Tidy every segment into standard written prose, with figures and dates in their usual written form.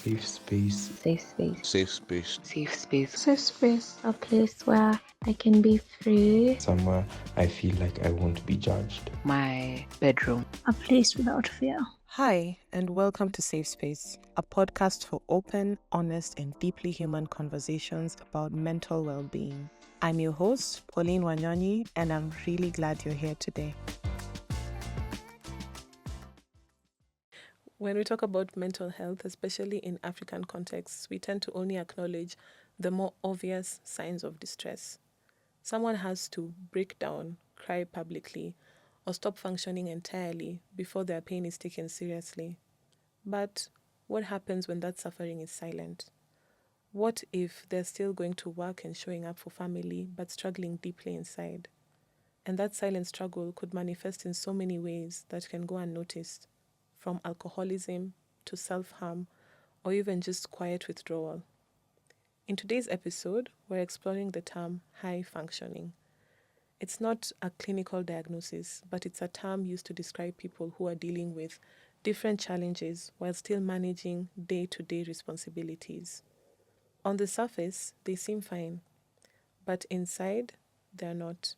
Safe space. Safe space. Safe space. Safe space. Safe space. A place where I can be free. Somewhere I feel like I won't be judged. My bedroom. A place without fear. Hi, and welcome to Safe Space, a podcast for open, honest, and deeply human conversations about mental well-being. I'm your host, Paulyne Wanyonyi, and I'm really glad you're here today. When we talk about mental health, especially in African contexts, we tend to only acknowledge the more obvious signs of distress. Someone has to break down, cry publicly, or stop functioning entirely before their pain is taken seriously. But what happens when that suffering is silent? What if they're still going to work and showing up for family, but struggling deeply inside? And that silent struggle could manifest in so many ways that can go unnoticed, from alcoholism to self-harm, or even just quiet withdrawal. In today's episode, we're exploring the term high functioning. It's not a clinical diagnosis, but it's a term used to describe people who are dealing with different challenges while still managing day-to-day responsibilities. On the surface, they seem fine, but inside, they're not.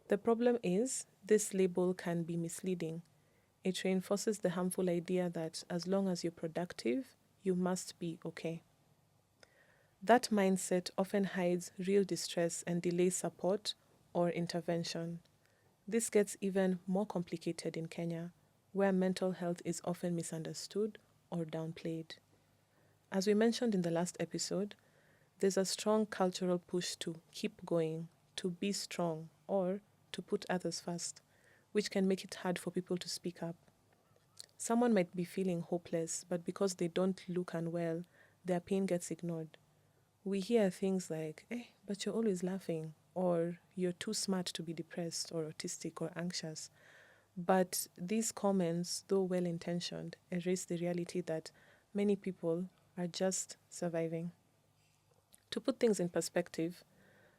The problem is, this label can be misleading. It reinforces the harmful idea that as long as you're productive, you must be okay. That mindset often hides real distress and delays support or intervention. This gets even more complicated in Kenya, where mental health is often misunderstood or downplayed. As we mentioned in the last episode, there's a strong cultural push to keep going, to be strong, or to put others first, which can make it hard for people to speak up. Someone might be feeling hopeless, but because they don't look unwell, their pain gets ignored. We hear things like, but you're always laughing, or you're too smart to be depressed or autistic or anxious. But these comments, though well-intentioned, erase the reality that many people are just surviving. To put things in perspective,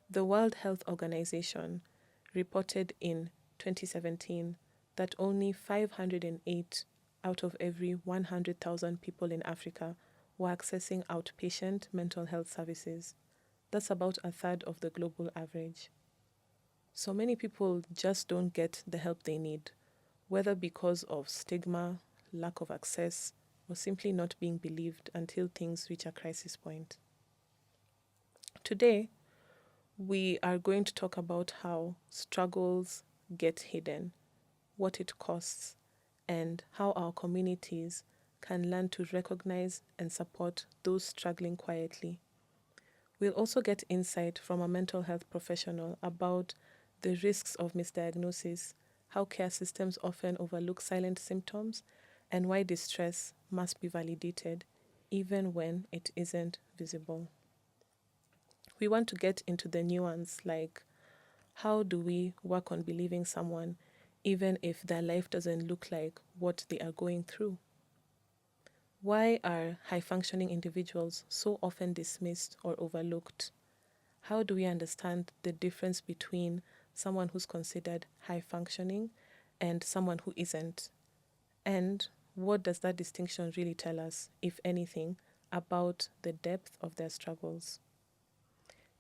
the World Health Organization reported in 2017 that only 508 out of every 100,000 people in Africa were accessing outpatient mental health services. That's about a third of the global average. So many people just don't get the help they need, whether because of stigma, lack of access, or simply not being believed until things reach a crisis point. Today, we are going to talk about how struggles get hidden, what it costs, and how our communities can learn to recognize and support those struggling quietly. We'll also get insight from a mental health professional about the risks of misdiagnosis, how care systems often overlook silent symptoms, and why distress must be validated even when it isn't visible. We want to get into the nuance, like how do we work on believing someone even if their life doesn't look like what they are going through? Why are high-functioning individuals so often dismissed or overlooked? How do we understand the difference between someone who's considered high-functioning and someone who isn't? And what does that distinction really tell us, if anything, about the depth of their struggles?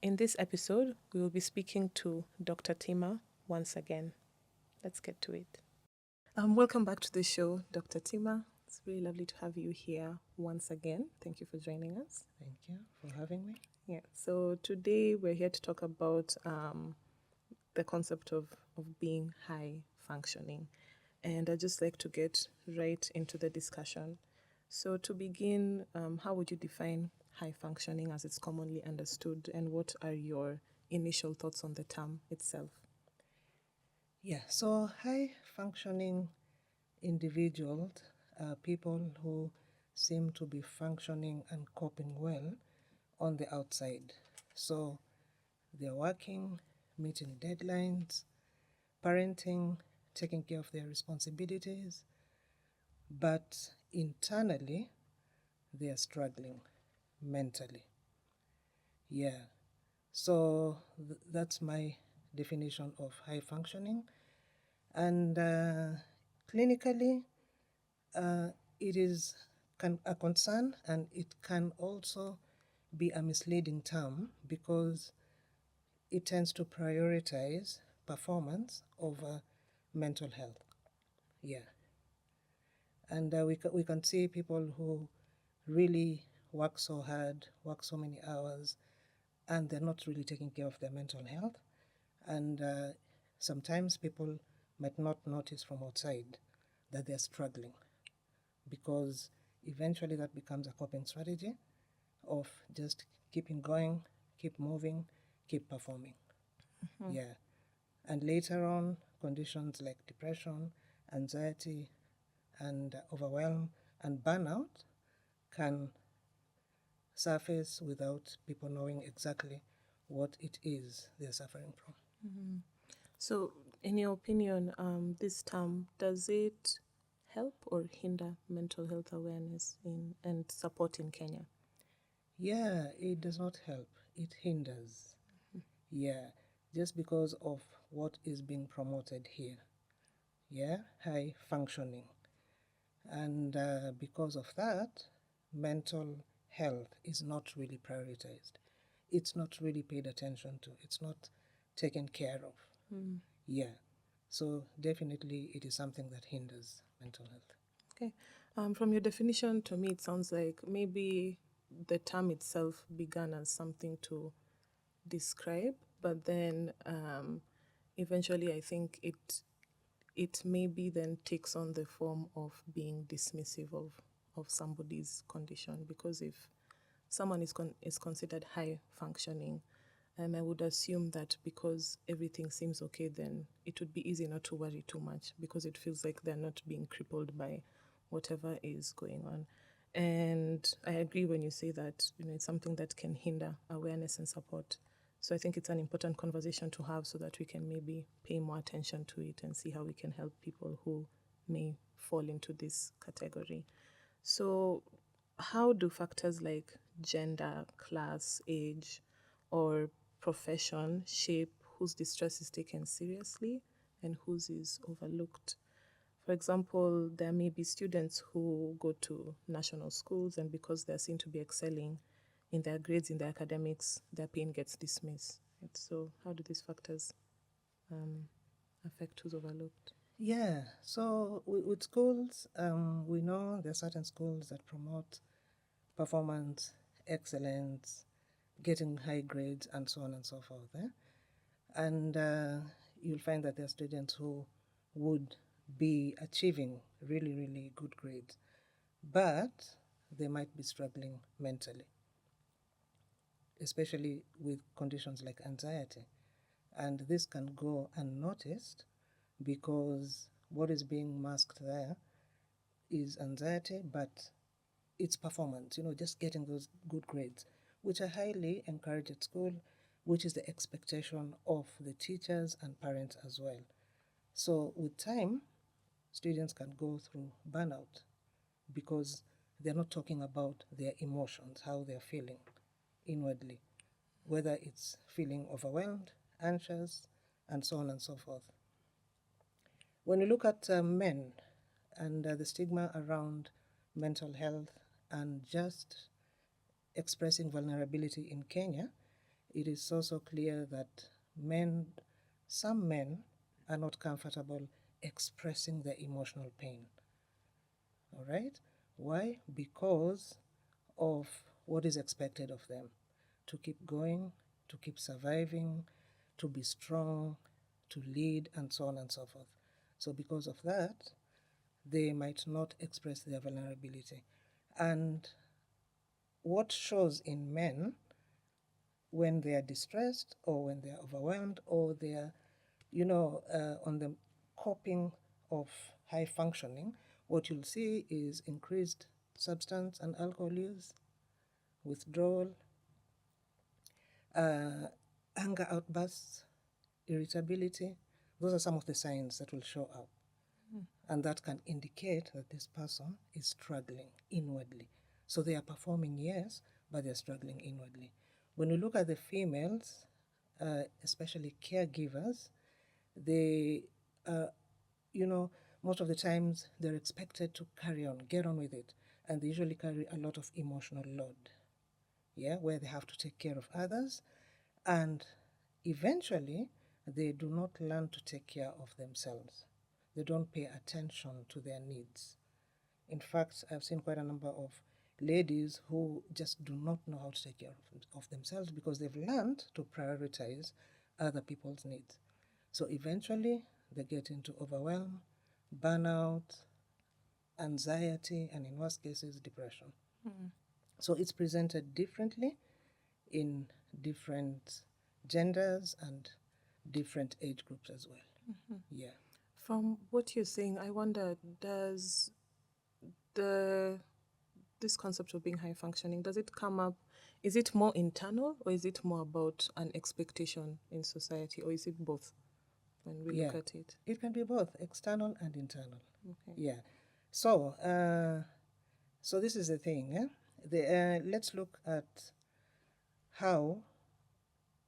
In this episode, we will be speaking to Dr. Tima once again. Let's get to it. Welcome back to the show, Dr. Tima. It's really lovely to have you here once again. Thank you for joining us. Thank you for having me. Yeah, so today we're here to talk about the concept of being high functioning. And I'd just like to get right into the discussion. So to begin, how would you define high functioning as it's commonly understood, and what are your initial thoughts on the term itself? Yeah, so high functioning individuals are people who seem to be functioning and coping well on the outside. So they're working, meeting deadlines, parenting, taking care of their responsibilities, but internally they are struggling mentally. Yeah, so that's my definition of high functioning. And clinically, it is a concern, and it can also be a misleading term because it tends to prioritize performance over mental health. Yeah. And we can see people who really work so hard, work so many hours, and they're not really taking care of their mental health. And sometimes people might not notice from outside that they're struggling because eventually that becomes a coping strategy of just keeping going, keep moving, keep performing. Yeah. And later on, conditions like depression, anxiety, and overwhelm and burnout can surface without people knowing exactly what it is they're suffering from. So, in your opinion, this term, does it help or hinder mental health awareness and support in Kenya? Yeah, it does not help. It hinders. Yeah, just because of what is being promoted here. Yeah, high functioning. And because of that, mental health is not really prioritized. It's not really paid attention to. It's not taken care of. Yeah. So definitely it is something that hinders mental health. Okay. From your definition, to me, it sounds like maybe the term itself began as something to describe, but then eventually I think it maybe then takes on the form of being dismissive of somebody's condition, because if someone is considered high functioning, I would assume that because everything seems okay, then it would be easy not to worry too much because it feels like they're not being crippled by whatever is going on. And I agree when you say that, it's something that can hinder awareness and support. So I think it's an important conversation to have so that we can maybe pay more attention to it and see how we can help people who may fall into this category. So how do factors like gender, class, age, or profession shape whose distress is taken seriously and whose is overlooked? For example, there may be students who go to national schools, and because they're seen to be excelling in their grades, in their academics, their pain gets dismissed. Right? So how do these factors affect who's overlooked? Yeah, so with schools, we know there are certain schools that promote performance, excellence, getting high grades, and so on and so forth. And you'll find that there are students who would be achieving really, really good grades, but they might be struggling mentally, especially with conditions like anxiety. And this can go unnoticed because what is being masked there is anxiety, but it's performance, just getting those good grades, which are highly encouraged at school, which is the expectation of the teachers and parents as well. So with time, students can go through burnout because they're not talking about their emotions, how they're feeling inwardly, whether it's feeling overwhelmed, anxious, and so on and so forth. When you look at men and the stigma around mental health and just expressing vulnerability in Kenya, it is also clear that some men are not comfortable expressing their emotional pain. All right? Why? Because of what is expected of them to keep going, to keep surviving, to be strong, to lead, and so on and so forth. So, because of that, they might not express their vulnerability. And what shows in men when they are distressed or when they are overwhelmed or they are, on the coping of high functioning, what you'll see is increased substance and alcohol use, withdrawal, anger outbursts, irritability. Those are some of the signs that will show up. And that can indicate that this person is struggling inwardly. So they are performing, yes, but they're struggling inwardly. When we look at the females, especially caregivers, they, most of the times they're expected to carry on, get on with it. and they usually carry a lot of emotional load, where they have to take care of others, and eventually they do not learn to take care of themselves. They don't pay attention to their needs. In fact, I've seen quite a number of ladies who just do not know how to take care of themselves because they've learned to prioritize other people's needs. So eventually they get into overwhelm, burnout, anxiety, and in worst cases, depression. So it's presented differently in different genders and different age groups as well. Yeah. From what you're saying, I wonder, does this concept of being high functioning, does it come up, is it more internal or is it more about an expectation in society, or is it both when we look at it? It can be both external and internal. Okay. Yeah. So, so this is the thing. Let's look at how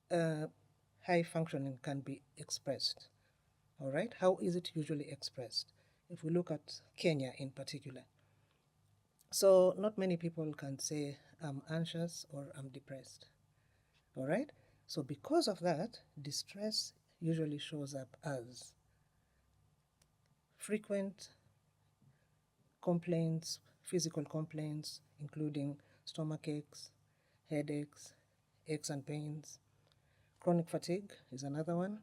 high functioning can be expressed. All right? How is it usually expressed? If we look at Kenya in particular. So, not many people can say, I'm anxious or I'm depressed. All right? So, because of that, distress usually shows up as frequent complaints, physical complaints, including stomach aches, headaches, aches and pains. Chronic fatigue is another one.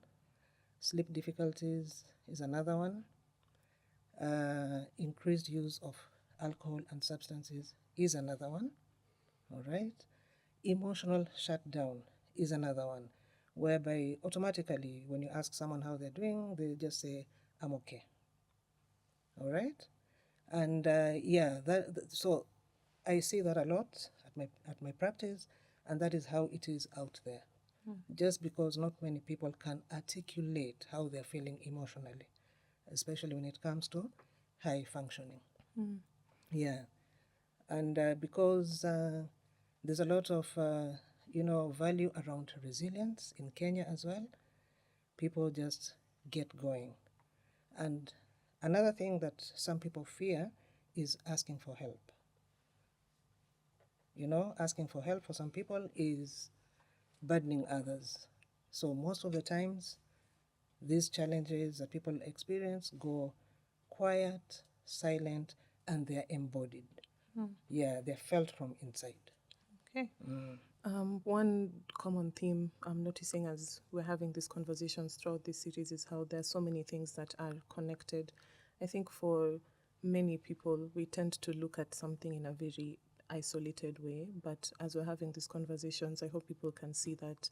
Sleep difficulties is another one. Increased use of alcohol and substances is another one. All right. Emotional shutdown is another one, whereby automatically when you ask someone how they're doing, they just say, I'm okay. All right. And so I see that a lot at my practice, and that is how it is out there. Just because not many people can articulate how they're feeling emotionally, especially when it comes to high functioning. Yeah. And because there's a lot of, value around resilience in Kenya as well, people just get going. And another thing that some people fear is asking for help. Asking for help for some people is burdening others. So most of the times, these challenges that people experience go quiet, silent, and they're embodied. Yeah, they're felt from inside. Okay. One common theme I'm noticing as we're having these conversations throughout this series is how there are so many things that are connected. I think for many people, we tend to look at something in a very isolated way, but as we're having these conversations, I hope people can see that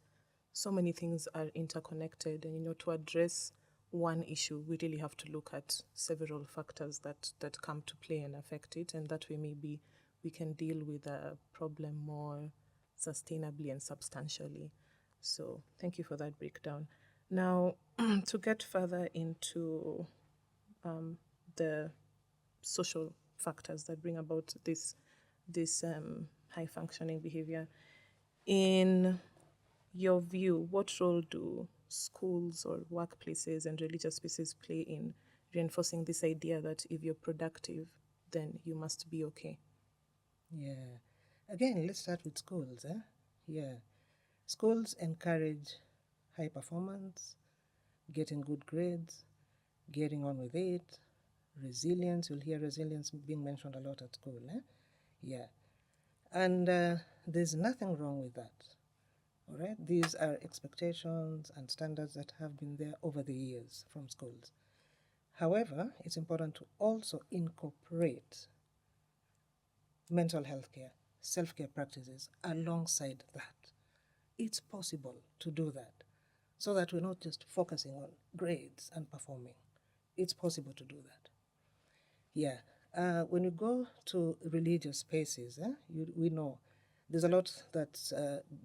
so many things are interconnected, and to address one issue, we really have to look at several factors that come to play and affect it, and that way maybe we can deal with a problem more sustainably and substantially. So thank you for that breakdown. Now, to get further into the social factors that bring about this high functioning behavior, in your view, what role do schools or workplaces and religious spaces play in reinforcing this idea that if you're productive, then you must be okay? Yeah. Again, let's start with schools. Yeah. Schools encourage high performance, getting good grades, getting on with it, resilience. You'll hear resilience being mentioned a lot at school. Yeah. And there's nothing wrong with that. All right? These are expectations and standards that have been there over the years from schools. However, it's important to also incorporate mental health care, self-care practices alongside that. It's possible to do that so that we're not just focusing on grades and performing. It's possible to do that. Yeah. When you go to religious spaces, we know there's a lot that's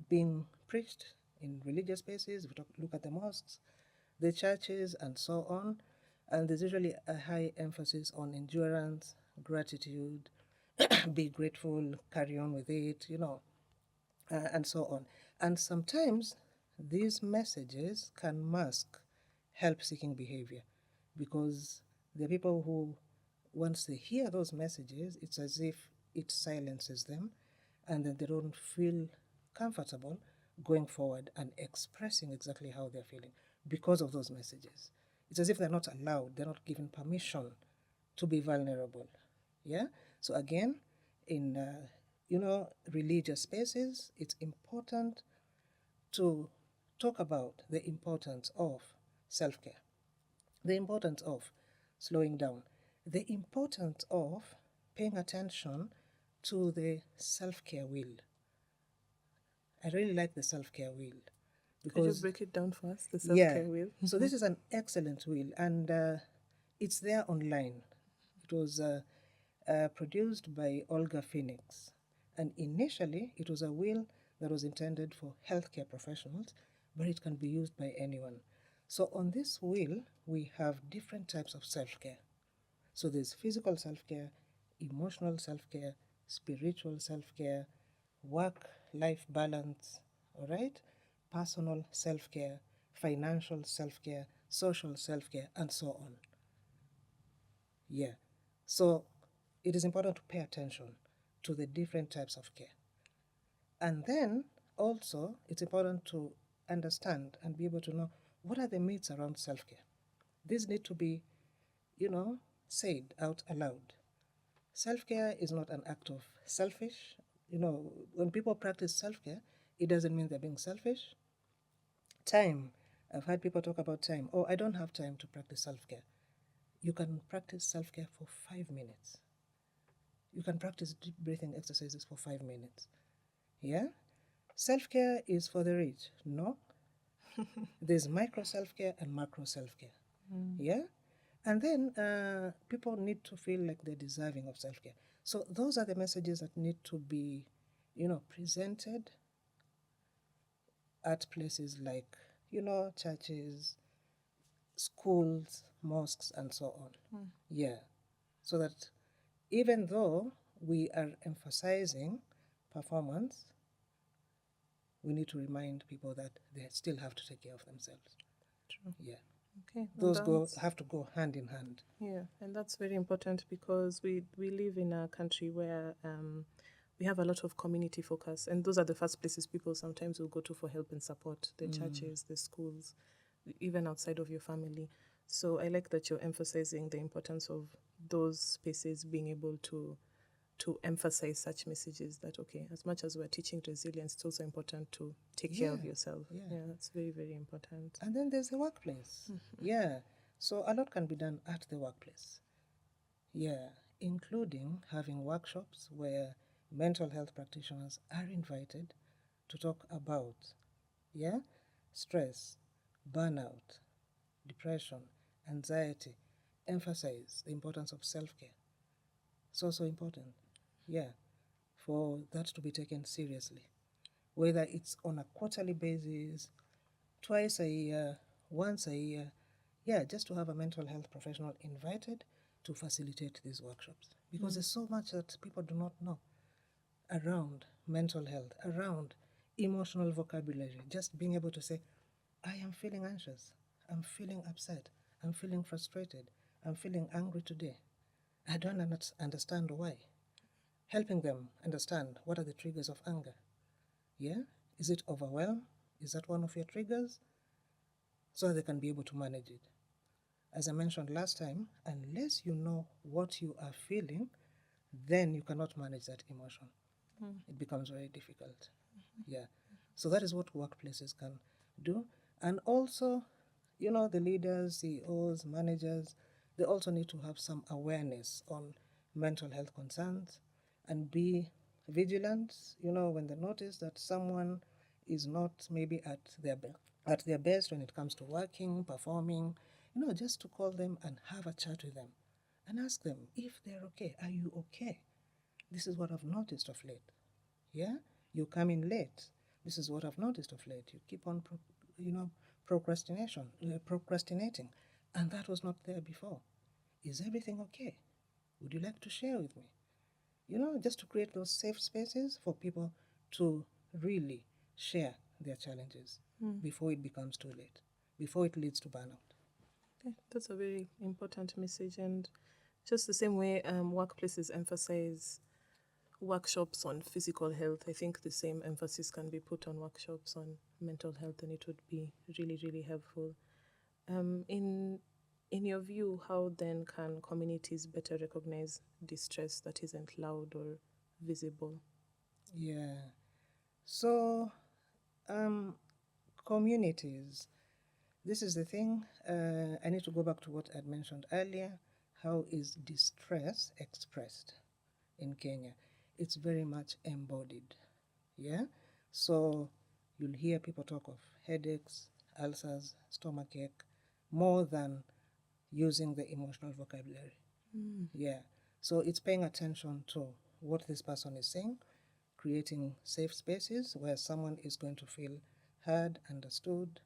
being preached in religious spaces. We look at the mosques, the churches, and so on. And there's usually a high emphasis on endurance, gratitude, be grateful, carry on with it, and so on. And sometimes these messages can mask help-seeking behavior, because there are people who, once they hear those messages, it's as if it silences them, and then they don't feel comfortable going forward and expressing exactly how they're feeling because of those messages. It's as if they're not allowed, they're not given permission to be vulnerable. Yeah? So again, in religious spaces, it's important to talk about the importance of self-care, the importance of slowing down, the importance of paying attention to the self-care wheel. I really like the self-care wheel Could you because break it down for us, the yeah, self-care wheel? so this is an excellent wheel, and it's there online. It was produced by Olga Phoenix, and initially it was a wheel that was intended for healthcare professionals, but it can be used by anyone. So on this wheel, we have different types of self-care. So there's physical self-care, emotional self-care, spiritual self-care, work-life balance, all right? Personal self-care, financial self-care, social self-care, and so on. Yeah. So it is important to pay attention to the different types of care. And then also it's important to understand and be able to know what are the myths around self-care. These need to be, said out aloud. Self-care is not an act of selfish. When people practice self-care, it doesn't mean they're being selfish. Time. I've heard people talk about time. Oh, I don't have time to practice self-care. You can practice self-care for 5 minutes. You can practice deep breathing exercises for 5 minutes. Yeah? Self-care is for the rich. No. There's micro self-care and macro self-care. Yeah? And then people need to feel like they're deserving of self-care. So those are the messages that need to be, presented at places like, churches, schools, mosques, and so on. Yeah. So that even though we are emphasizing performance, we need to remind people that they still have to take care of themselves. True. Yeah. Okay. Those have to go hand in hand. Yeah, and that's very important because we live in a country where we have a lot of community focus, and those are the first places people sometimes will go to for help and support, the churches, the schools, even outside of your family. So I like that you're emphasizing the importance of those spaces being able to emphasize such messages that, okay, as much as we're teaching resilience, it's also important to take care of yourself. Yeah, that's very, very important. And then there's the workplace. Yeah. So a lot can be done at the workplace. Yeah, including having workshops where mental health practitioners are invited to talk about, stress, burnout, depression, anxiety, emphasize the importance of self-care. So important, for that to be taken seriously. Whether it's on a quarterly basis, twice a year, once a year, just to have a mental health professional invited to facilitate these workshops. Because there's so much that people do not know around mental health, around emotional vocabulary, just being able to say, I am feeling anxious, I'm feeling upset, I'm feeling frustrated, I'm feeling angry today. I don't understand why. Helping them understand what are the triggers of anger. Yeah? Is it overwhelm? Is that one of your triggers? So that they can be able to manage it. As I mentioned last time, unless you know what you are feeling, then you cannot manage that emotion. It becomes very difficult. Yeah. So that is what workplaces can do. And also, the leaders, CEOs, managers, they also need to have some awareness on mental health concerns and be vigilant, when they notice that someone is not maybe at their best when it comes to working, performing, just to call them and have a chat with them and ask them if they're okay. Are you okay? This is what I've noticed of late. Yeah? You come in late. This is what I've noticed of late. You keep on, procrastinating. And that was not there before. Is everything okay? Would you like to share with me? Just to create those safe spaces for people to really share their challenges before it becomes too late, before it leads to burnout. Okay, that's a very important message. And just the same way workplaces emphasize workshops on physical health, I think the same emphasis can be put on workshops on mental health, and it would be really, really helpful. In your view, how then can communities better recognize distress that isn't loud or visible? Yeah. So, communities, this is the thing. I need to go back to what I'd mentioned earlier. How is distress expressed in Kenya? It's very much embodied. Yeah? So, you'll hear people talk of headaches, ulcers, stomachache, more than using the emotional vocabulary. Yeah. So it's paying attention to what this person is saying, creating safe spaces where someone is going to feel heard, understood.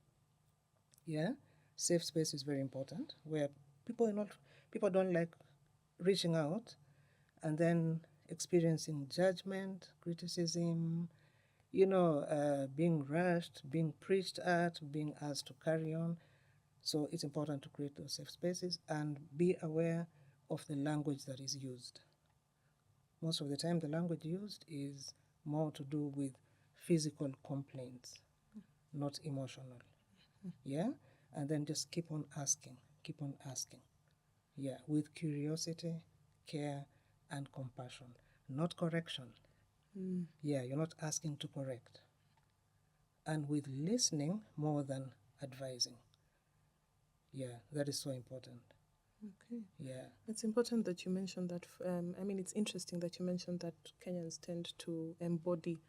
Yeah. Safe space is very important, where people don't like reaching out and then experiencing judgment, criticism, being rushed, being preached at, being asked to carry on. So it's important to create those safe spaces and be aware of the language that is used. Most of the time, the language used is more to do with physical complaints, not emotional. Yeah? And then just keep on asking, keep on asking. Yeah, with curiosity, care, and compassion, not correction. Yeah, you're not asking to correct. And with listening more than advising. Yeah, that is so important. Okay. Yeah. It's important that you mentioned that. It's interesting that you mentioned that Kenyans tend to embody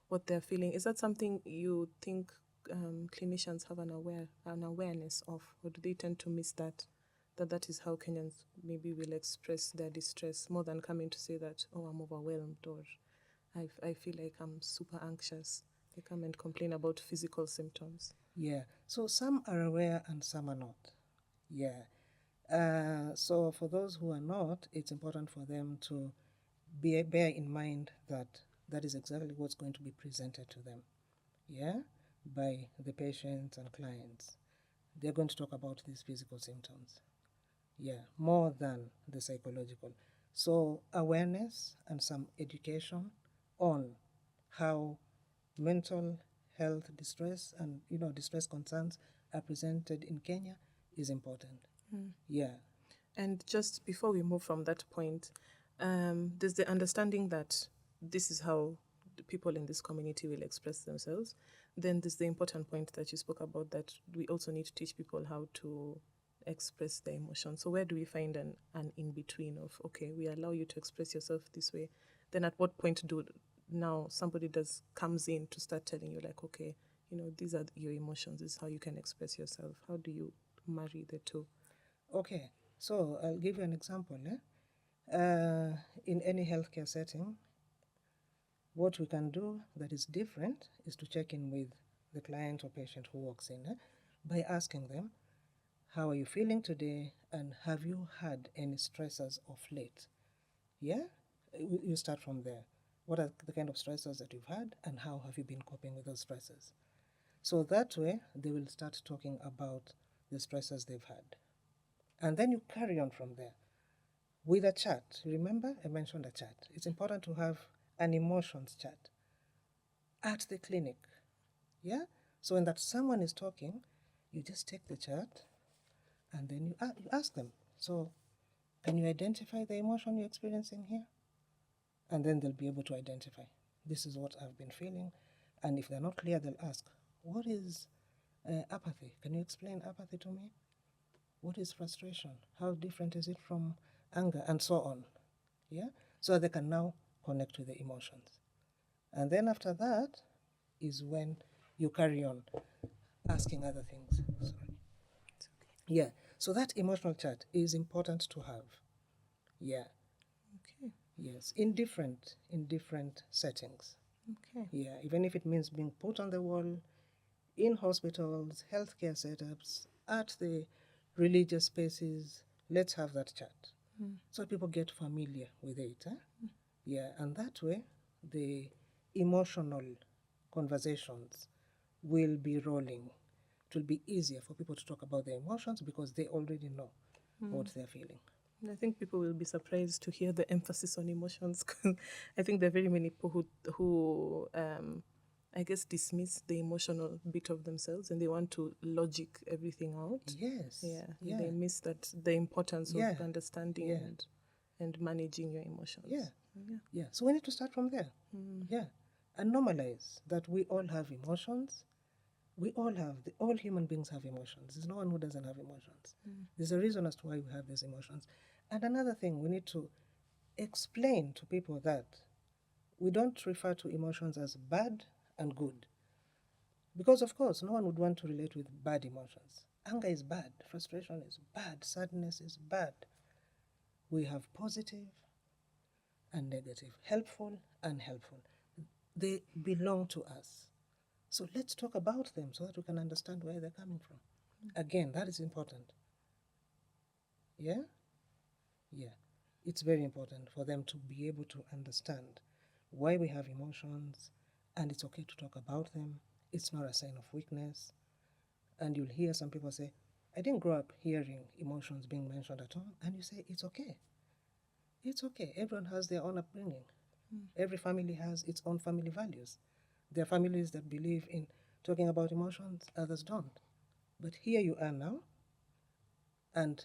what they're feeling. Is that something you think clinicians have an awareness of, or do they tend to miss that? That is how Kenyans maybe will express their distress more than coming to say that, oh, I'm overwhelmed, or I feel like I'm super anxious. They come and complain about physical symptoms. Yeah. So some are aware and some are not. Yeah. So for those who are not, it's important for them to bear in mind that that is exactly what's going to be presented to them. Yeah. By the patients and clients. They're going to talk about these physical symptoms. Yeah. More than the psychological. So awareness and some education on how mental health distress and distress concerns are presented in Kenya is important. Yeah. And just before we move from that point, there's the understanding that this is how the people in this community will express themselves. Then there's the important point that you spoke about, that we also need to teach people how to express their emotions. So where do we find an in-between of, okay, we allow you to express yourself this way. Then at what point now somebody comes in to start telling you, like, okay, these are your emotions, this is how you can express yourself. How do you marry the two? Okay. So I'll give you an example. In any healthcare setting, what we can do that is different is to check in with the client or patient who walks in by asking them, how are you feeling today, and have you had any stressors of late? Yeah? You start from there. What are the kind of stressors that you've had, and how have you been coping with those stressors? So that way, they will start talking about the stressors they've had. And then you carry on from there with a chat. Remember, I mentioned a chat. It's important to have an emotions chat at the clinic. Yeah? So when that someone is talking, you just take the chat and then you ask them, so can you identify the emotion you're experiencing here? And then they'll be able to identify, this is what I've been feeling. And if they're not clear, they'll ask, what is apathy? Can you explain apathy to me? What is frustration? How different is it from anger? And so on. Yeah? So they can now connect with the emotions. And then after that is when you carry on asking other things. Sorry. Yeah. So that emotional chat is important to have. Yeah. Okay. Yes. In different settings. Okay. Yeah. Even if it means being put on the wall, in hospitals, healthcare setups, at the religious spaces, let's have that chat. So people get familiar with it. Yeah, and that way the emotional conversations will be rolling. It will be easier for people to talk about their emotions because they already know what they're feeling. I think people will be surprised to hear the emphasis on emotions. 'Cause I think there are very many people who I guess, dismiss the emotional bit of themselves and they want to logic everything out. Yes. Yeah. They miss the importance Yeah. of understanding Yeah. and managing your emotions. Yeah. So we need to start from there. Yeah. And normalize that we all have emotions. We all have, all human beings have emotions. There's no one who doesn't have emotions. There's a reason as to why we have these emotions. And another thing, we need to explain to people that we don't refer to emotions as bad and good. Because, of course, no one would want to relate with bad emotions. Anger is bad, frustration is bad, sadness is bad. We have positive and negative, helpful and unhelpful. They belong to us. So let's talk about them so that we can understand where they're coming from. Again, that is important. Yeah? Yeah. It's very important for them to be able to understand why we have emotions, and it's okay to talk about them. It's not a sign of weakness. And you'll hear some people say, I didn't grow up hearing emotions being mentioned at all. And you say, it's okay. It's okay. Everyone has their own upbringing. Every family has its own family values. There are families that believe in talking about emotions, others don't. But here you are now, and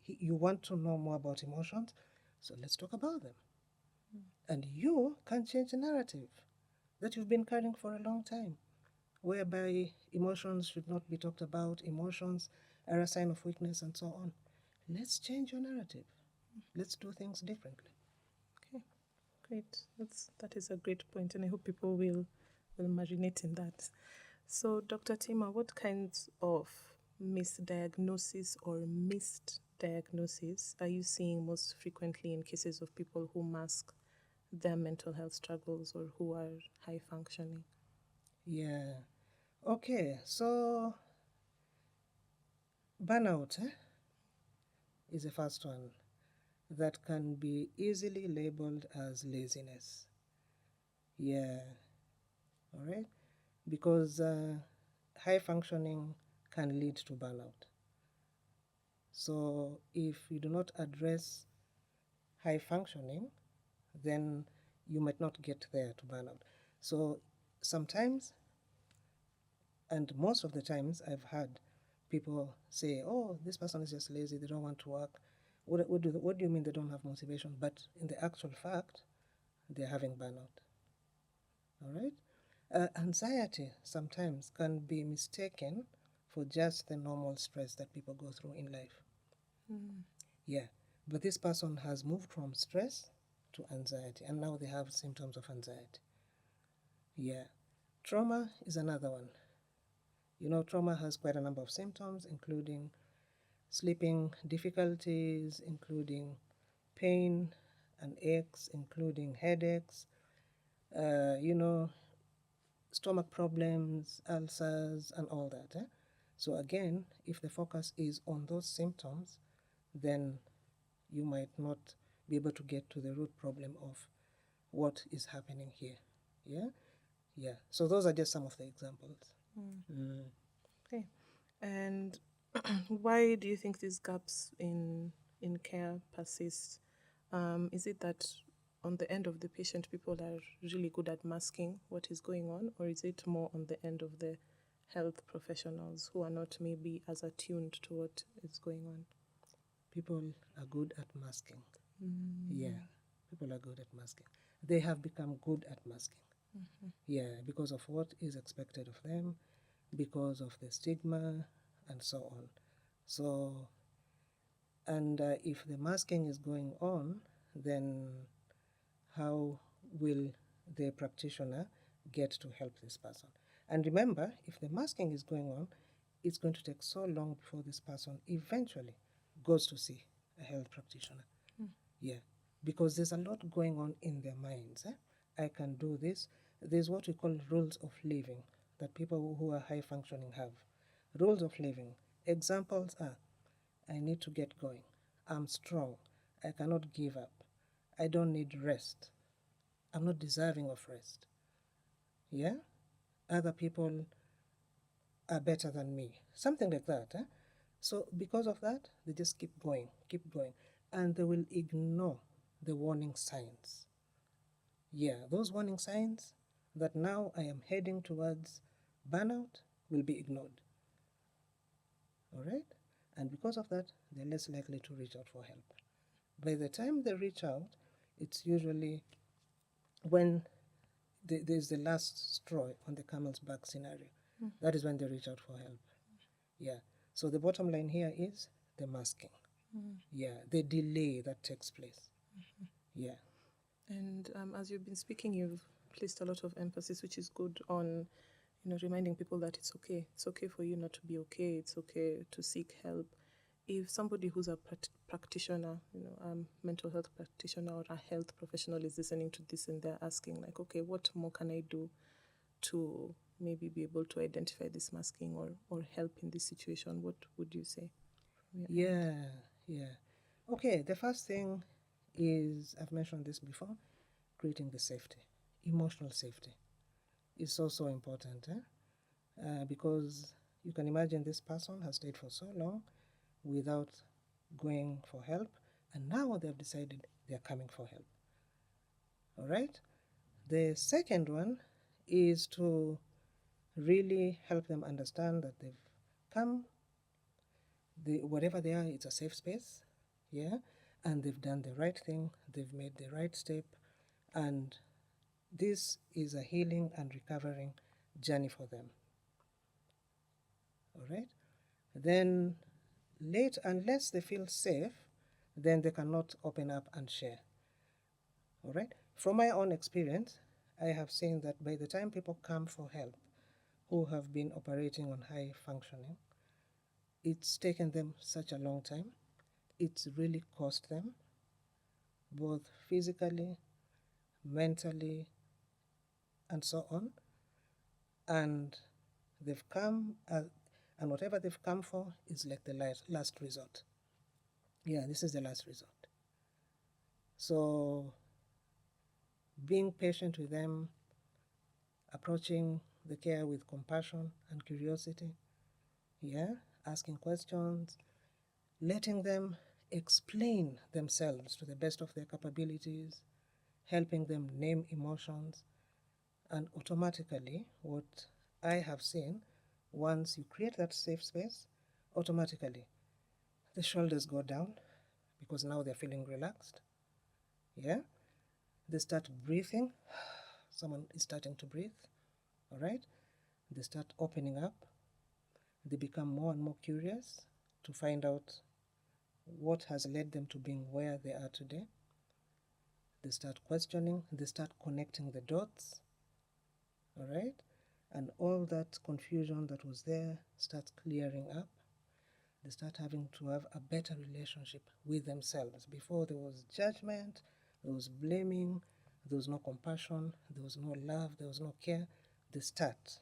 you want to know more about emotions, so let's talk about them. And you can change the narrative that you've been carrying for a long time, whereby emotions should not be talked about, emotions are a sign of weakness, and so on. Let's change your narrative. Let's do things differently. Okay, great. That is a great point, and I hope people will marinate in that. So, Dr. Tima, what kinds of misdiagnosis or missed diagnosis are you seeing most frequently in cases of people who mask their mental health struggles or who are high functioning? Yeah. Okay, so burnout is the first one that can be easily labeled as laziness. Yeah, all right? Because high functioning can lead to burnout. So if you do not address high functioning, then you might not get there to burnout. So sometimes, and most of the times, I've had people say, oh, this person is just lazy, they don't want to work. What do you mean they don't have motivation? But in the actual fact, they're having burnout. All right? Anxiety sometimes can be mistaken for just the normal stress that people go through in life. Yeah, but this person has moved from stress to anxiety, and now they have symptoms of anxiety. Yeah, trauma is another one. You know, trauma has quite a number of symptoms, including sleeping difficulties, including pain and aches, including headaches, you know, stomach problems, ulcers, and all that. So again, if the focus is on those symptoms, then you might not be able to get to the root problem of what is happening here. Yeah? Yeah. So those are just some of the examples. Okay. And why do you think these gaps in care persist? Is it that on the end of the patient, people are really good at masking what is going on, or is it more on the end of the health professionals who are not maybe as attuned to what is going on? People are good at masking. Yeah, people are good at masking. They have become good at masking. Yeah, because of what is expected of them, because of the stigma, and so on. So, and if the masking is going on, then how will the practitioner get to help this person? And remember, if the masking is going on, it's going to take so long before this person eventually goes to see a health practitioner. Yeah, because there's a lot going on in their minds. I can do this. There's what we call rules of living that people who are high functioning have. Rules of living. Examples are, I need to get going. I'm strong. I cannot give up. I don't need rest. I'm not deserving of rest. Yeah? Other people are better than me. Something like that. So because of that, they just keep going, keep going. and they will ignore the warning signs. Yeah, those warning signs that now I am heading towards burnout will be ignored. All right? And because of that, they're less likely to reach out for help. By the time they reach out, it's usually when there's the last straw on the camel's back scenario. That is when they reach out for help. Yeah. So the bottom line here is the masking. Yeah, the delay that takes place. Yeah. And as you've been speaking, you've placed a lot of emphasis, which is good, on reminding people that it's okay. It's okay for you not to be okay. It's okay to seek help. If somebody who's a practitioner, a mental health practitioner or a health professional is listening to this and they're asking, like, okay, what more can I do to maybe be able to identify this masking or help in this situation, what would you say? Yeah. Okay, the first thing is, I've mentioned this before, creating the safety. Emotional safety is so important, because you can imagine this person has stayed for so long without going for help, and now they've decided they're coming for help. All right? The second one is to really help them understand that they've come, whatever they are, it's a safe space, yeah, and they've done the right thing, they've made the right step, and this is a healing and recovering journey for them. All right? Then unless they feel safe, then they cannot open up and share. All right? From my own experience, I have seen that by the time people come for help who have been operating on high functioning, it's taken them such a long time. It's really cost them, both physically, mentally, and so on. And they've come, and whatever they've come for is like the last resort. Yeah, this is the last resort. So being patient with them, approaching the care with compassion and curiosity, yeah, asking questions, letting them explain themselves to the best of their capabilities, helping them name emotions, and automatically, what I have seen, once you create that safe space, automatically the shoulders go down because now they're feeling relaxed. Yeah? They start breathing. Someone is starting to breathe. All right? They start opening up. They become more and more curious to find out what has led them to being where they are today. They start questioning. They start connecting the dots. All right? And all that confusion that was there starts clearing up. They start having to have a better relationship with themselves. Before, there was judgment, there was blaming, there was no compassion, there was no love, there was no care. They start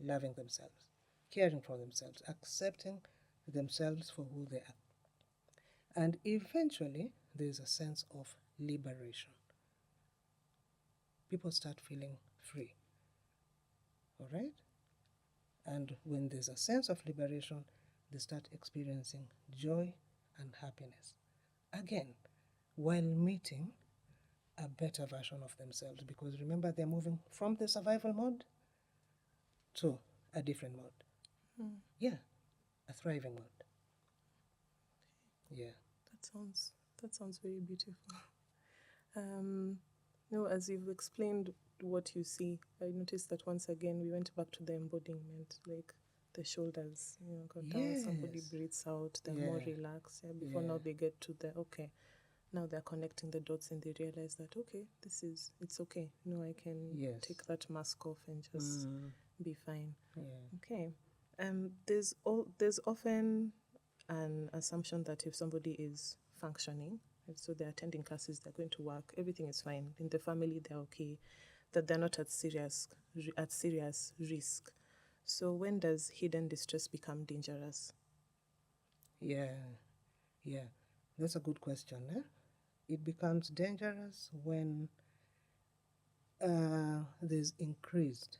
loving themselves, caring for themselves, accepting themselves for who they are. And eventually, there's a sense of liberation. People start feeling free. All right? And when there's a sense of liberation, they start experiencing joy and happiness. Again, while meeting a better version of themselves, because remember, they're moving from the survival mode to a different mode. Yeah, a thriving mode. Yeah. That sounds very beautiful. As you've explained what you see, I noticed that once again we went back to the embodiment, like the shoulders, go down, somebody breathes out, they're more relaxed. Yeah, before now they get to the okay. Now they're connecting the dots and they realize that okay, it's okay. I can take that mask off and just be fine. Yeah. Okay. There's often an assumption that if somebody is functioning, so they're attending classes, they're going to work, everything is fine. In the family, they're okay, that they're not at serious risk. So when does hidden distress become dangerous? Yeah. That's a good question. It becomes dangerous when there's increased,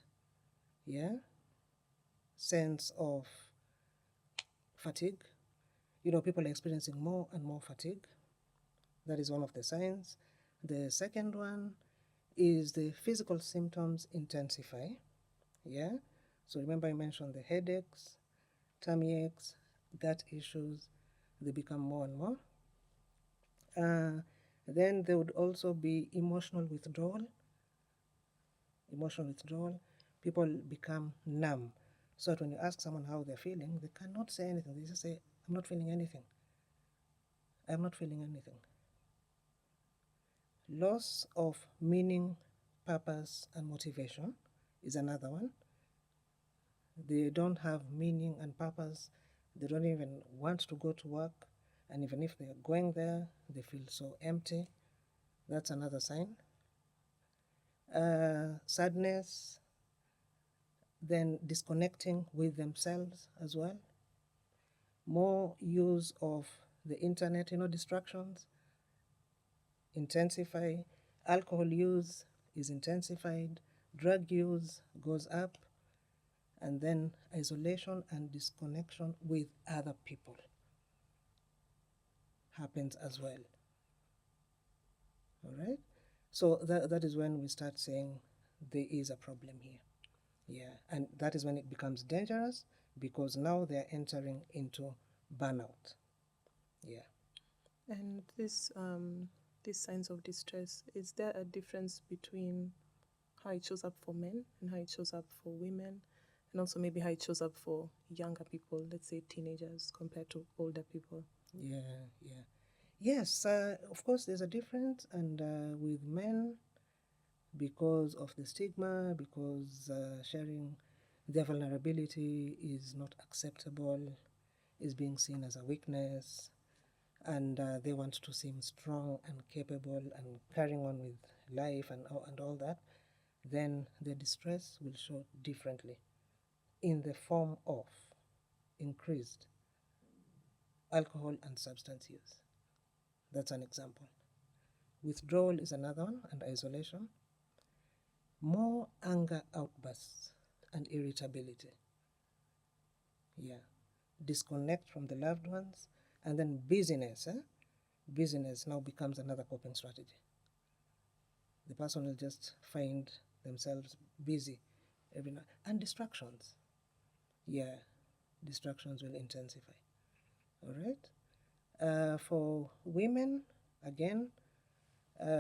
sense of fatigue. People are experiencing more and more fatigue. That is one of the signs. The second one is the physical symptoms intensify. Yeah. So remember I mentioned the headaches, tummy aches, gut issues, they become more and more. Then there would also be emotional withdrawal. Emotional withdrawal. People become numb. So that when you ask someone how they're feeling, they cannot say anything. They just say, I'm not feeling anything. I'm not feeling anything. Loss of meaning, purpose, and motivation is another one. They don't have meaning and purpose. They don't even want to go to work. And even if they're going there, they feel so empty. That's another sign. Sadness, then disconnecting with themselves as well. More use of the internet, distractions intensify. Alcohol use is intensified. Drug use goes up. And then isolation and disconnection with other people happens as well. All right? So that is when we start saying there is a problem here. Yeah, and that is when it becomes dangerous because now they're entering into burnout. Yeah. And these signs of distress, is there a difference between how it shows up for men and how it shows up for women, and also maybe how it shows up for younger people, let's say teenagers, compared to older people? Yeah. Yes, of course there's a difference, and with men, because of the stigma, because sharing their vulnerability is not acceptable, is being seen as a weakness, and they want to seem strong and capable and carrying on with life and all that, then the distress will show differently in the form of increased alcohol and substance use. That's an example. Withdrawal is another one, and isolation. More anger outbursts and irritability. Yeah. Disconnect from the loved ones, and then busyness. Busyness now becomes another coping strategy. The person will just find themselves busy every night. And distractions. Yeah, distractions will intensify. All right. For women, again,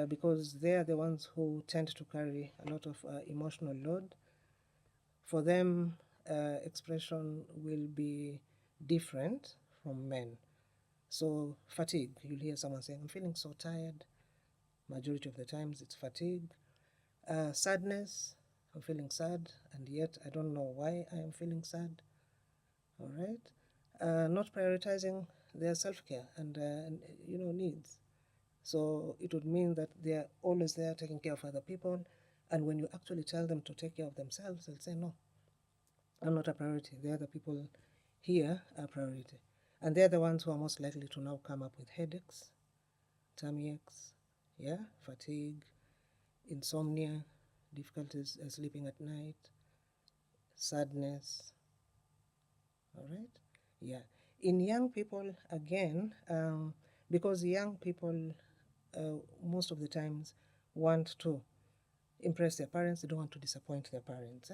because they are the ones who tend to carry a lot of emotional load, for them, expression will be different from men. So fatigue, you'll hear someone saying, I'm feeling so tired. Majority of the times it's fatigue. Sadness, I'm feeling sad, and yet I don't know why I am feeling sad. All right. Not prioritizing their self-care and needs. So it would mean that they're always there taking care of other people, and when you actually tell them to take care of themselves, they'll say, no, I'm not a priority. The other people here are priority. And they're the ones who are most likely to now come up with headaches, tummy aches, yeah, fatigue, insomnia, difficulties sleeping at night, sadness. All right? Yeah. In young people, again, because young people most of the times want to impress their parents, they don't want to disappoint their parents.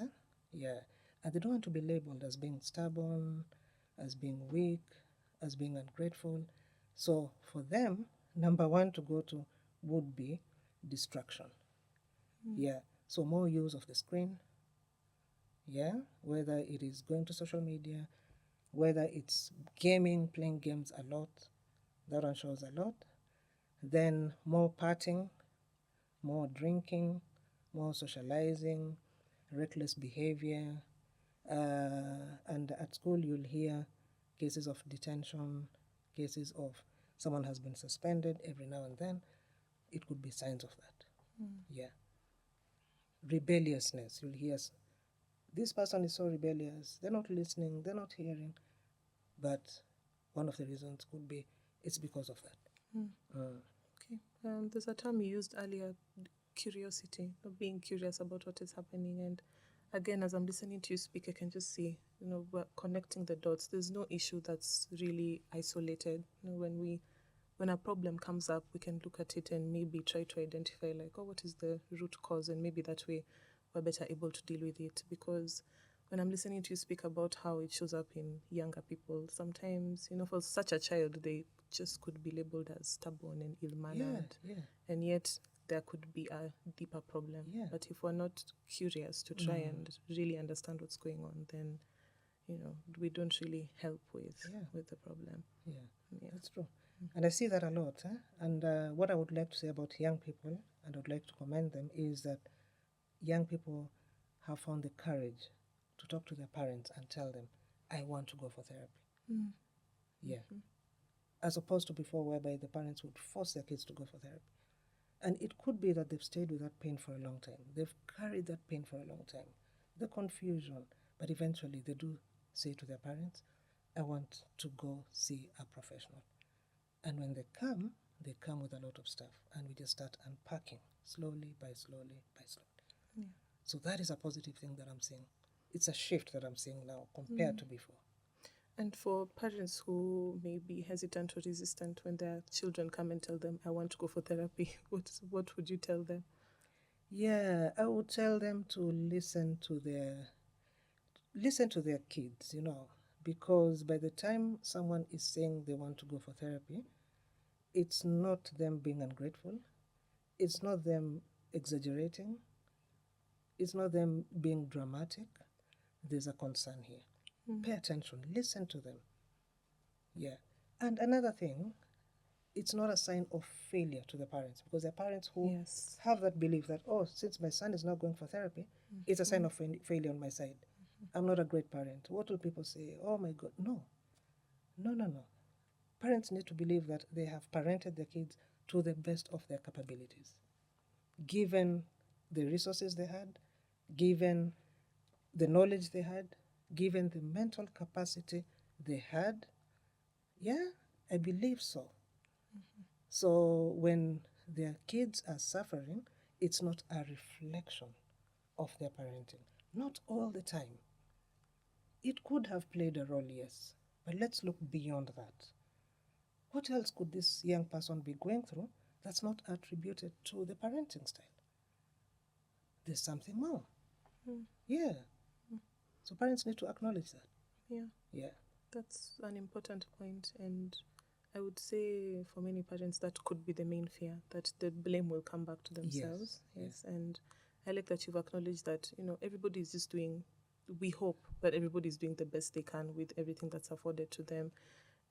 Yeah. And they don't want to be labeled as being stubborn, as being weak, as being ungrateful. So for them, number one to go to would be distraction. Yeah. So more use of the screen. Yeah. Whether it is going to social media, whether it's gaming, playing games a lot, that one shows a lot. Then more partying, more drinking, more socializing, reckless behavior. And at school you'll hear cases of detention, cases of someone has been suspended every now and then. It could be signs of that. Yeah. Rebelliousness, you'll hear this person is so rebellious, they're not listening, they're not hearing. But one of the reasons could be it's because of that. Okay. There's a term you used earlier, curiosity, being curious about what is happening. And again, as I'm listening to you speak, I can just see, we're connecting the dots. There's no issue that's really isolated. When when a problem comes up, we can look at it and maybe try to identify like, oh, what is the root cause? And maybe that way we're better able to deal with it. Because when I'm listening to you speak about how it shows up in younger people, sometimes, for such a child, they just could be labeled as stubborn and ill-mannered. And yet there could be a deeper problem. But if we're not curious to try and really understand what's going on, then we don't really help with the problem. That's true. And I see that a lot. And what I would like to say about young people, and I would like to commend them, is that young people have found the courage to talk to their parents and tell them, I want to go for therapy. As opposed to before, whereby the parents would force their kids to go for therapy. And it could be that they've stayed with that pain for a long time. They've carried that pain for a long time. The confusion. But eventually they do say to their parents, I want to go see a professional. And when they come with a lot of stuff. And we just start unpacking slowly by slowly. So that is a positive thing that I'm seeing. It's a shift that I'm seeing now compared to before. And for parents who may be hesitant or resistant when their children come and tell them, I want to go for therapy, what would you tell them? Yeah, I would tell them to listen to their kids, because by the time someone is saying they want to go for therapy, it's not them being ungrateful, it's not them exaggerating, it's not them being dramatic. There's a concern here. Pay attention, listen to them. And another thing, it's not a sign of failure to the parents, because there are parents who have that belief that, oh, since my son is not going for therapy, it's a sign of failure on my side. I'm not a great parent. What will people say? Oh my God. No. Parents need to believe that they have parented their kids to the best of their capabilities, given the resources they had, given the knowledge they had, given the mental capacity they had. I believe so. So when their kids are suffering, it's not a reflection of their parenting. Not all the time. It could have played a role, yes, but let's look beyond that. What else could this young person be going through that's not attributed to the parenting style? There's something more. So parents need to acknowledge that. That's an important point, and I would say for many parents that could be the main fear, that the blame will come back to themselves. And I like that you've acknowledged that everybody is just doing, we hope that everybody's doing the best they can with everything that's afforded to them.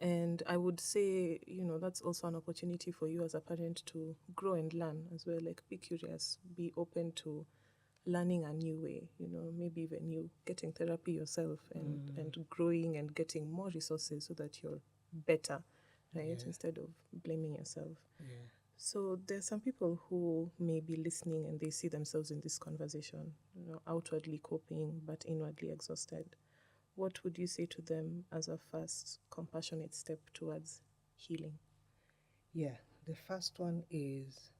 And I would say that's also an opportunity for you as a parent to grow and learn as well. Like, be curious, be open to learning a new way, maybe even you getting therapy yourself and growing and getting more resources so that you're better, right? Instead of blaming yourself. So there's some people who may be listening and they see themselves in this conversation, outwardly coping but inwardly exhausted. What would you say to them as a first compassionate step towards healing? The first one is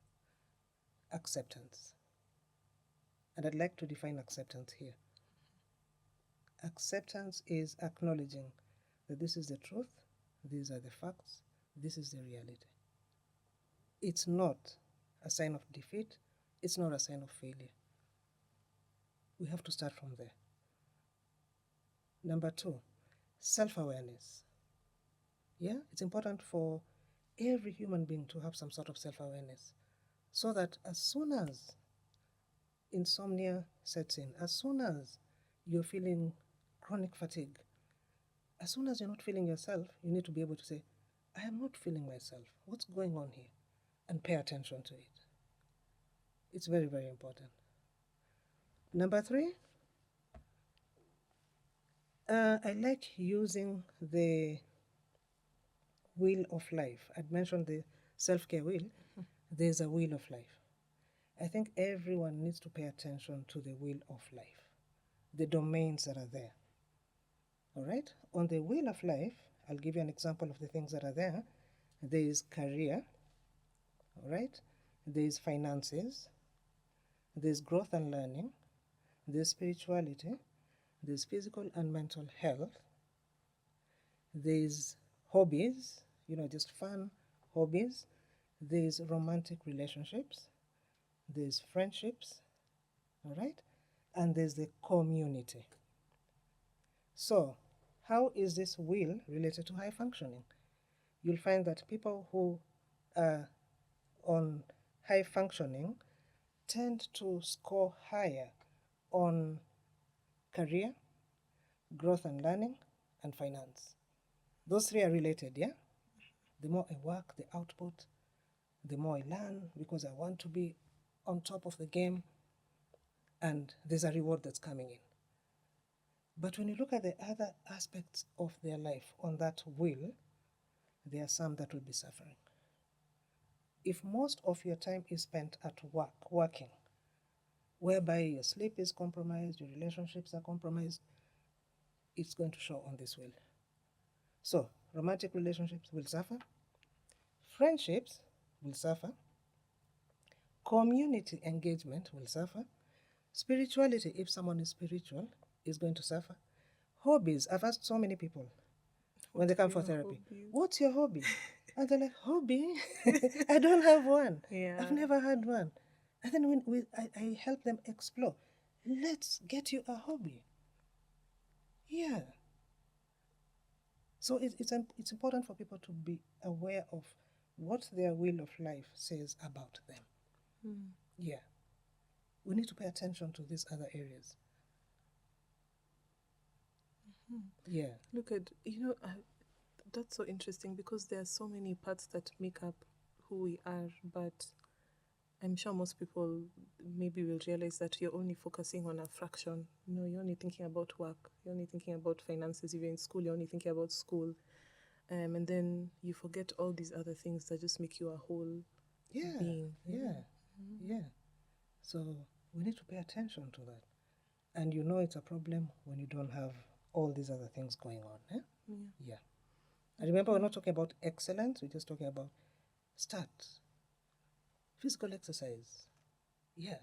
acceptance. And I'd like to define acceptance here. Acceptance is acknowledging that this is the truth, these are the facts, this is the reality. It's not a sign of defeat, it's not a sign of failure. We have to start from there. Number 2, self-awareness. It's important for every human being to have some sort of self-awareness, so that as soon as insomnia sets in, as soon as you're feeling chronic fatigue, as soon as you're not feeling yourself, you need to be able to say, I am not feeling myself. What's going on here? And pay attention to it. It's very, very important. Number 3, I like using the wheel of life. I'd mentioned the self-care wheel. There's a wheel of life. I think everyone needs to pay attention to the wheel of life, the domains that are there. All right? On the wheel of life, I'll give you an example of the things that are there. There is career, all right? There is finances, there's growth and learning, there's spirituality, there's physical and mental health, there's hobbies, just fun hobbies, there's romantic relationships, there's friendships, all right? And there's the community. So, how is this will related to high functioning? You'll find that people who are on high functioning tend to score higher on career, growth and learning, and finance. Those three are related, yeah? The more I work, the output, the more I learn because I want to be on top of the game, and there's a reward that's coming in. But when you look at the other aspects of their life on that will, there are some that will be suffering. If most of your time is spent at work, working, whereby your sleep is compromised, your relationships are compromised, it's going to show on this will. So, romantic relationships will suffer, friendships will suffer, community engagement will suffer, spirituality, if someone is spiritual, is going to suffer. Hobbies, I've asked so many people when they come for therapy, what's your hobby? And they're like, hobby? I don't have one. Yeah. I've never had one. And then I help them explore. Let's get you a hobby. Yeah. So it's important for people to be aware of what their will of life says about them. Yeah. We need to pay attention to these other areas. Yeah. Look at, that's so interesting because there are so many parts that make up who we are, but I'm sure most people maybe will realize that you're only focusing on a fraction. You're only thinking about work, you're only thinking about finances. If you're in school, you're only thinking about school. And then you forget all these other things that just make you a whole being. Yeah. So we need to pay attention to that. And it's a problem when you don't have all these other things going on. Yeah. And remember, we're not talking about excellence, we're just talking about start. Physical exercise. Yeah.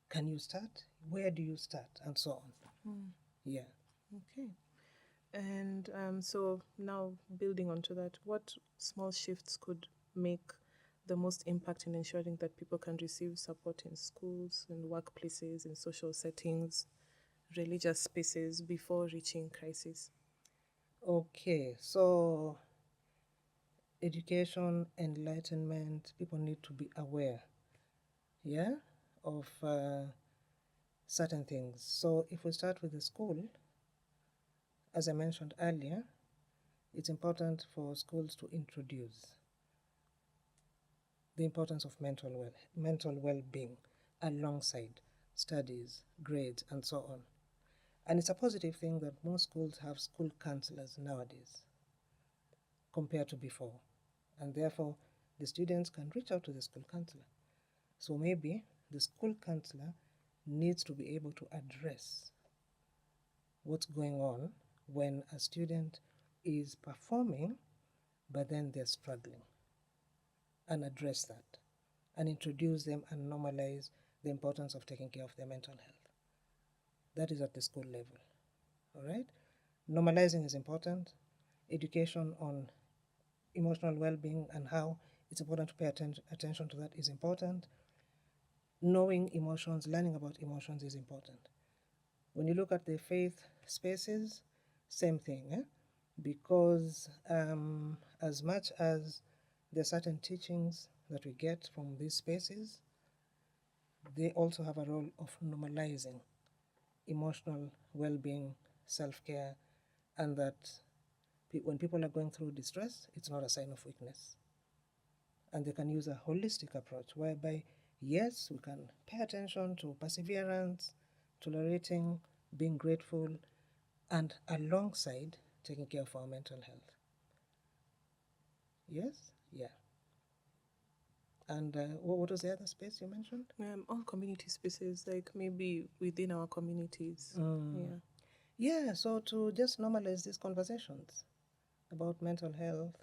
Can you start? Where do you start? And so on. Yeah. Okay. And so now building onto that, what small shifts could make the most impact in ensuring that people can receive support in schools, in workplaces, in social settings, religious spaces before reaching crisis? Okay, so education, enlightenment, people need to be aware, of certain things. So if we start with the school, as I mentioned earlier, it's important for schools to introduce the importance of mental well-being alongside studies, grades, and so on. And it's a positive thing that most schools have school counselors nowadays compared to before. And therefore, the students can reach out to the school counselor. So maybe the school counselor needs to be able to address what's going on when a student is performing, but then they're struggling, and address that, and introduce them and normalize the importance of taking care of their mental health. That is at the school level, all right? Normalizing is important. Education on emotional well-being and how it's important to pay attention to that is important. Knowing emotions, learning about emotions is important. When you look at the faith spaces, same thing, because as much as there are certain teachings that we get from these spaces, they also have a role of normalizing emotional well-being, self-care, and that when people are going through distress, it's not a sign of weakness. And they can use a holistic approach whereby, yes, we can pay attention to perseverance, tolerating, being grateful, and alongside taking care of our mental health. Yes? Yeah. And what was the other space you mentioned? All community spaces, like maybe within our communities. Yeah, so to just normalize these conversations about mental health,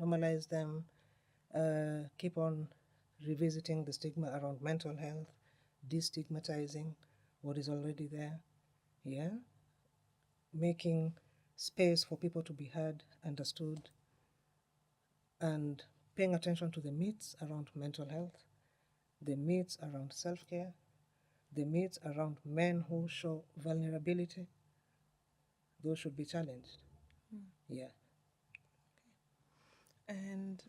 normalize them, keep on revisiting the stigma around mental health, destigmatizing what is already there, making space for people to be heard, understood, and paying attention to the myths around mental health, the myths around self-care, the myths around men who show vulnerability. Those should be challenged. Yeah. And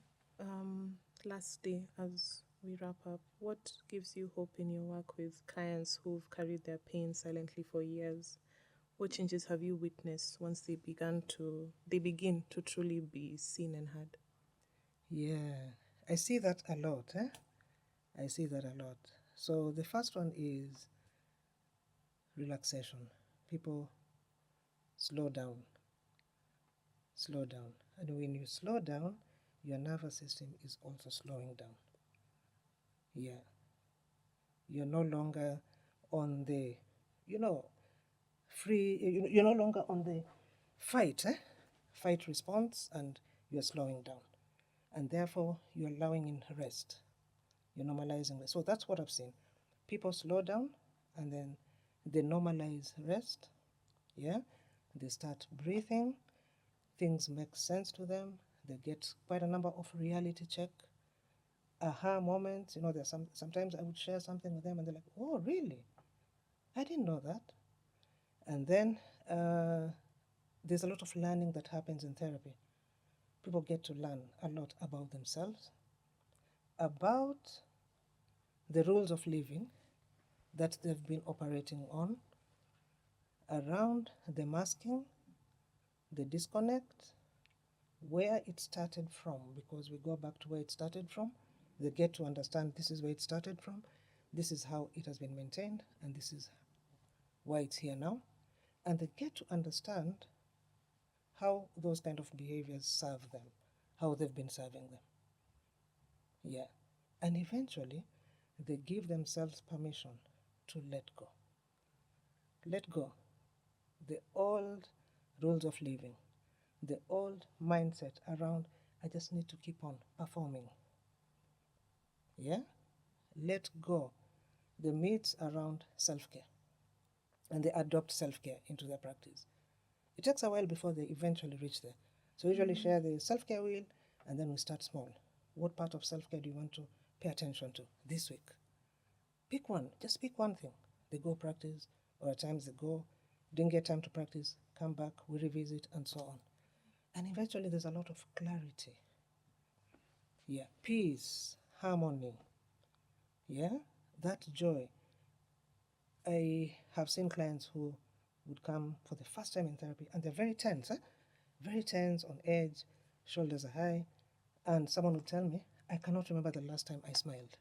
lastly, as we wrap up, what gives you hope in your work with clients who've carried their pain silently for years? What changes have you witnessed once they begin to truly be seen and heard? Yeah, I see that a lot. I see that a lot. So the first one is relaxation. People slow down, slow down. And when you slow down, your nervous system is also slowing down. Yeah. You're no longer on the, you're no longer on the fight response, and you're slowing down. And therefore, you're allowing in rest. You're normalizing rest. So that's what I've seen. People slow down and then they normalize rest. Yeah. They start breathing. Things make sense to them. They get quite a number of reality check, aha moments. There's sometimes I would share something with them and they're like, oh, really? I didn't know that. And then there's a lot of learning that happens in therapy. People get to learn a lot about themselves, about the rules of living that they've been operating on, around the masking, the disconnect, where it started from, because we go back to where it started from. They get to understand this is where it started from, this is how it has been maintained, and this is why it's here now. And they get to understand how those kind of behaviors serve them, how they've been serving them. Yeah. And eventually, they give themselves permission to let go. Let go. The old rules of living, the old mindset around, I just need to keep on performing. Yeah? Let go the myths around self-care, and they adopt self-care into their practice. It takes a while before they eventually reach there. So we usually share the self-care wheel, and then we start small. What part of self-care do you want to pay attention to this week? Pick one. Just pick one thing. They go practice, or at times they go, didn't get time to practice, come back, we revisit, and so on. And eventually there's a lot of clarity. Yeah, peace, harmony. Yeah, that joy. I have seen clients who would come for the first time in therapy and they're very tense, very tense, on edge, shoulders are high, and someone would tell me, I cannot remember the last time I smiled.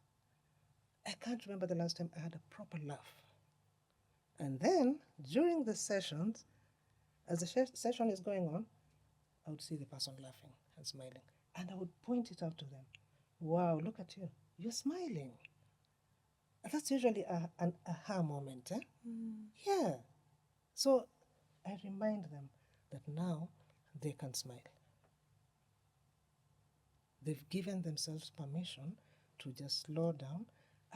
I can't remember the last time I had a proper laugh. And then during the sessions, as the session is going on, I would see the person laughing and smiling, and I would point it out to them. Wow, look at you. You're smiling. That's usually an aha moment. Yeah. So I remind them that now they can smile. They've given themselves permission to just slow down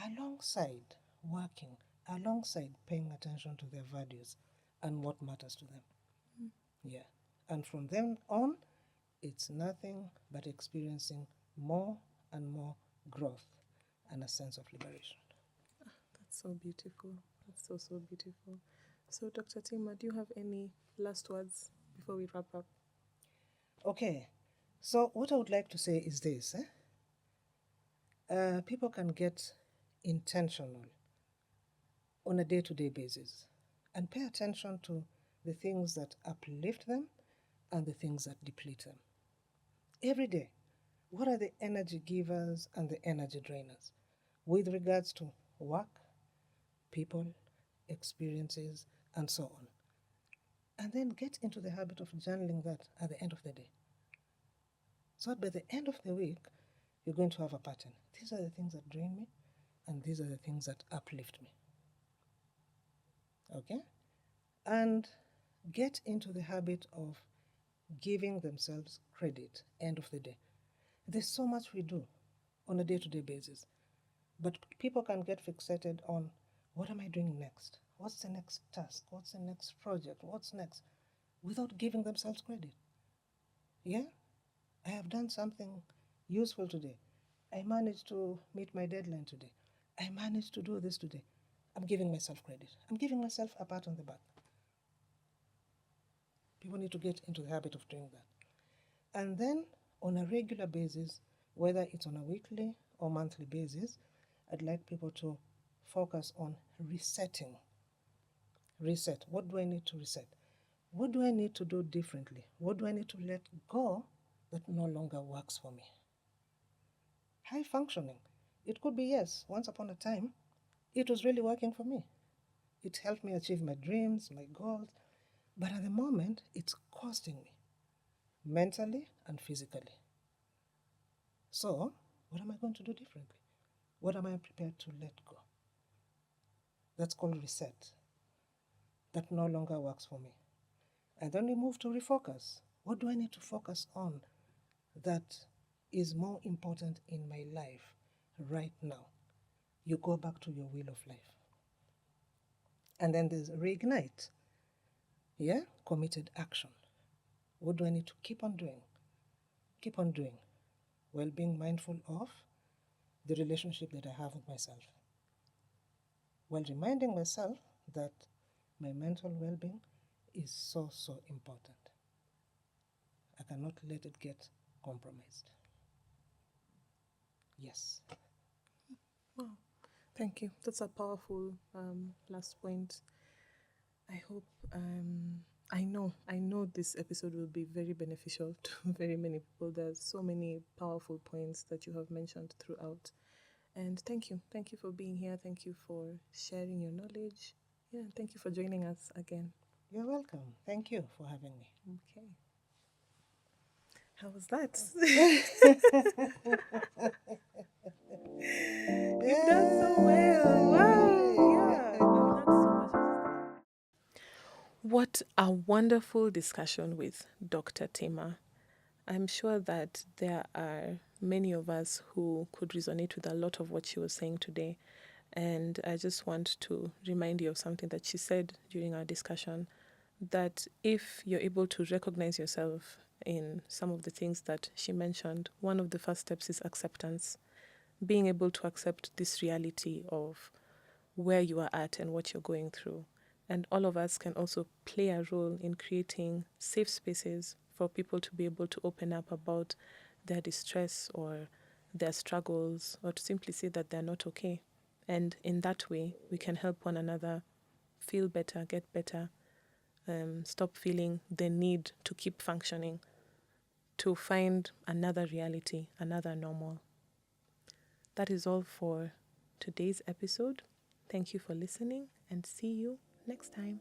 alongside working, alongside paying attention to their values and what matters to them. Yeah. And from then on, it's nothing but experiencing more and more growth and a sense of liberation. That's so beautiful. That's so, so beautiful. So, Dr. Tima, do you have any last words before we wrap up? Okay, so what I would like to say is this. People can get intentional on a day-to-day basis and pay attention to the things that uplift them and the things that deplete them. Every day, what are the energy givers and the energy drainers with regards to work, people, experiences, and so on. And then get into the habit of journaling that at the end of the day. So that by the end of the week, you're going to have a pattern. These are the things that drain me, and these are the things that uplift me. Okay? And get into the habit of giving themselves credit end of the day. There's so much we do on a day-to-day basis, but people can get fixated on, what am I doing next? What's the next task? What's the next project? What's next? Without giving themselves credit. Yeah? I have done something useful today. I managed to meet my deadline today. I managed to do this today. I'm giving myself credit. I'm giving myself a pat on the back. People need to get into the habit of doing that. And then on a regular basis, whether it's on a weekly or monthly basis, I'd like people to focus on resetting. Reset. What do I need to reset? What do I need to do differently? What do I need to let go that no longer works for me? High functioning. It could be, yes, once upon a time, it was really working for me. It helped me achieve my dreams, my goals, but at the moment, it's costing me mentally and physically. So, what am I going to do differently? What am I prepared to let go? That's called reset. That no longer works for me. And then we move to refocus. What do I need to focus on that is more important in my life right now? You go back to your wheel of life. And then there's reignite. Yeah? Committed action. What do I need to keep on doing? Keep on doing. While being mindful of the relationship that I have with myself. While reminding myself that my mental well-being is so, so important. I cannot let it get compromised. Yes. Wow, thank you. That's a powerful last point. I hope, I know this episode will be very beneficial to very many people. There's so many powerful points that you have mentioned throughout. And thank you. Thank you for being here. Thank you for sharing your knowledge. Yeah, thank you for joining us again. You're welcome. Thank you for having me. Okay. How was that? You've done so well. Wow. Yeah. I learned so much. What a wonderful discussion with Dr. Tima. I'm sure that there are many of us who could resonate with a lot of what she was saying today. And I just want to remind you of something that she said during our discussion, that if you're able to recognize yourself in some of the things that she mentioned, one of the first steps is acceptance. Being able to accept this reality of where you are at and what you're going through. And all of us can also play a role in creating safe spaces for people to be able to open up about their distress or their struggles, or to simply say that they're not okay. And in that way, we can help one another feel better, get better, stop feeling the need to keep functioning, to find another reality, another normal. That is all for today's episode. Thank you for listening, and see you next time.